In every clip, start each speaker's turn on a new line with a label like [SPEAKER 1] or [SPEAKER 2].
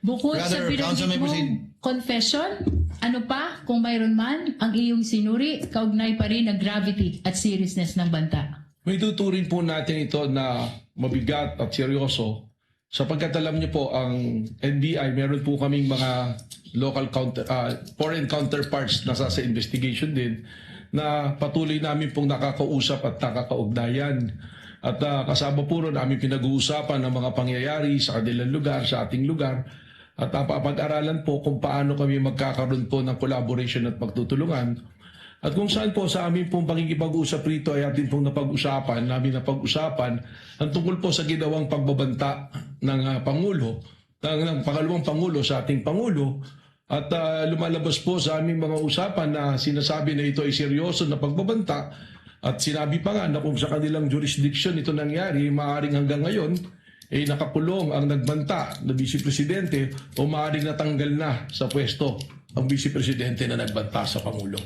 [SPEAKER 1] Bukod sa
[SPEAKER 2] Rather, Council
[SPEAKER 1] binanggit
[SPEAKER 2] may proceed.
[SPEAKER 1] mong confession, ano pa kung mayroon man ang iyong sinuri, kaugnay pa rin ng gravity at seriousness ng banta?
[SPEAKER 3] May tuturin po natin ito na mabigat at seryoso sapagkat alam niyo po ang NBI, meron po kaming mga foreign counterparts na sa investigation din na patuloy namin pong nakakausap at nakakaugnayan. At kasama po ron namin pinag-uusapan ng mga pangyayari sa kanilang lugar, sa ating lugar. At papag-aralan po kung paano kami magkakaroon po ng collaboration at pagtutulungan. At kung saan po sa amin pong pakikipag-usap rito ay atin pong napag-usapan ang tungkol po sa ginawang pagbabanta ng Pangulo, ng pangalawang Pangulo sa ating Pangulo. At lumalabas po sa aming mga usapan na sinasabi na ito ay seryoso na pagbabanta. At sinabi pa nga na kung sa kanilang jurisdiction ito nangyari, maaaring hanggang ngayon, nakakulong ang nagbanta na Vice Presidente o maaaring natanggal na sa pwesto ang Vice Presidente na nagbanta sa Pangulo.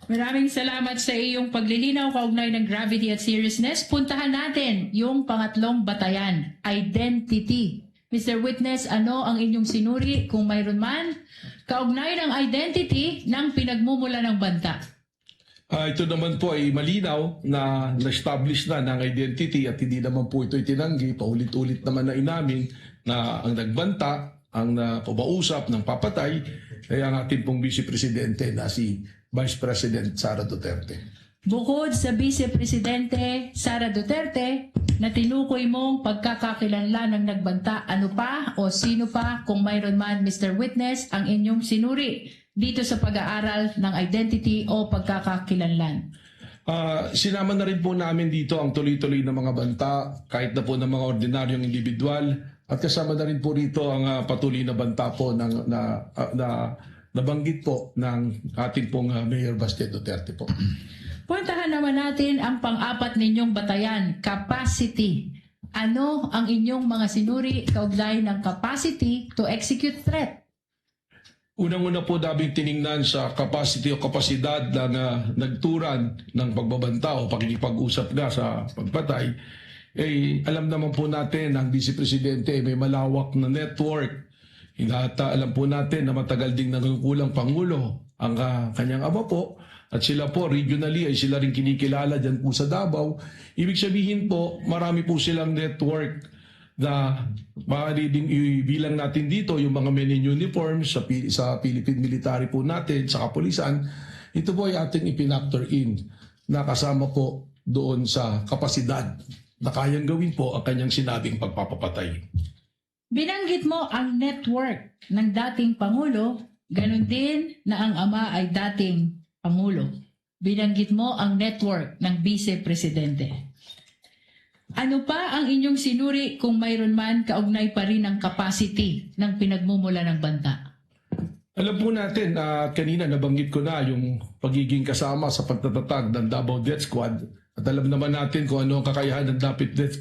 [SPEAKER 1] Maraming salamat sa iyong paglilinaw kaugnay ng gravity at seriousness. Puntahan natin yung pangatlong batayan, identity. Mr. Witness, ano ang inyong sinuri kung mayroon man kaugnay ng identity ng pinagmumula ng banta?
[SPEAKER 3] Ito naman po ay malinaw na na-establish na ng identity at hindi naman po ito itinanggi. Paulit-ulit naman na inamin na ang nagbanta, ang napausap ng papatay ay ang ating pong Vice Presidente na si Vice President Sara Duterte.
[SPEAKER 1] Bukod sa Vice Presidente Sara Duterte na tinukoy mong pagkakakilanlan ng nagbanta, ano pa o sino pa kung mayroon man, Mr. Witness, ang inyong sinuri dito sa pag-aaral ng identity o pagkakakilanlan?
[SPEAKER 3] Sinama na rin po namin dito ang tuloy-tuloy na mga banta, kahit na po ng mga ordinaryong individual, at kasama na rin po rito ang patuloy na banta po na nabanggit po ng ating pong Mayor Baste Duterte po.
[SPEAKER 1] Puntahan naman natin ang pang-apat ninyong batayan, capacity. Ano ang inyong mga sinuri kaugnay ng capacity to execute threat?
[SPEAKER 3] Unang-una po daming tiningnan sa capacity o kapasidad na nagturan ng pagbabanta o pakikipag-usap na sa pagpatay. Alam naman po natin ang Vice Presidente may malawak na network. Alam po natin na matagal ding nangungkulang Pangulo ang kanyang ama po. At sila po, regionally, ay sila rin kinikilala dyan po sa Davao. Ibig sabihin po, marami po silang network na maaari ding ibilang natin dito yung mga men in uniform sa Philippine military po natin, sa kapulisan. Ito po ay ating ipinactor in na kasama po doon sa kapasidad na kayang gawin po ang kanyang sinabing pagpapapatay.
[SPEAKER 1] Binanggit mo ang network ng dating Pangulo, ganun din na ang ama ay dating Pangulo. Binanggit mo ang network ng Vice Presidente. Ano pa ang inyong sinuri kung mayroon man kaugnay pa rin ang capacity ng pinagmumula ng banta?
[SPEAKER 3] Alam po natin na kanina nabanggit ko na yung pagiging kasama sa pagtatatag ng Davao Death Squad. At alam naman natin kung ano ang kakayahan ng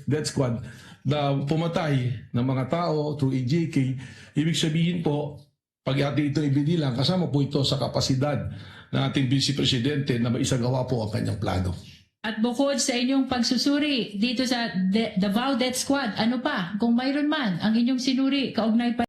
[SPEAKER 3] Death Squad na pumatay ng mga tao through AJK. Ibig sabihin po, pag ating ito ibinilang, kasama po ito sa kapasidad ng ating Vice Presidente na maisagawa po ang kanyang plano.
[SPEAKER 1] At bukod sa inyong pagsusuri dito sa Davao Death Squad, ano pa kung mayroon man ang inyong sinuri kaugnay pa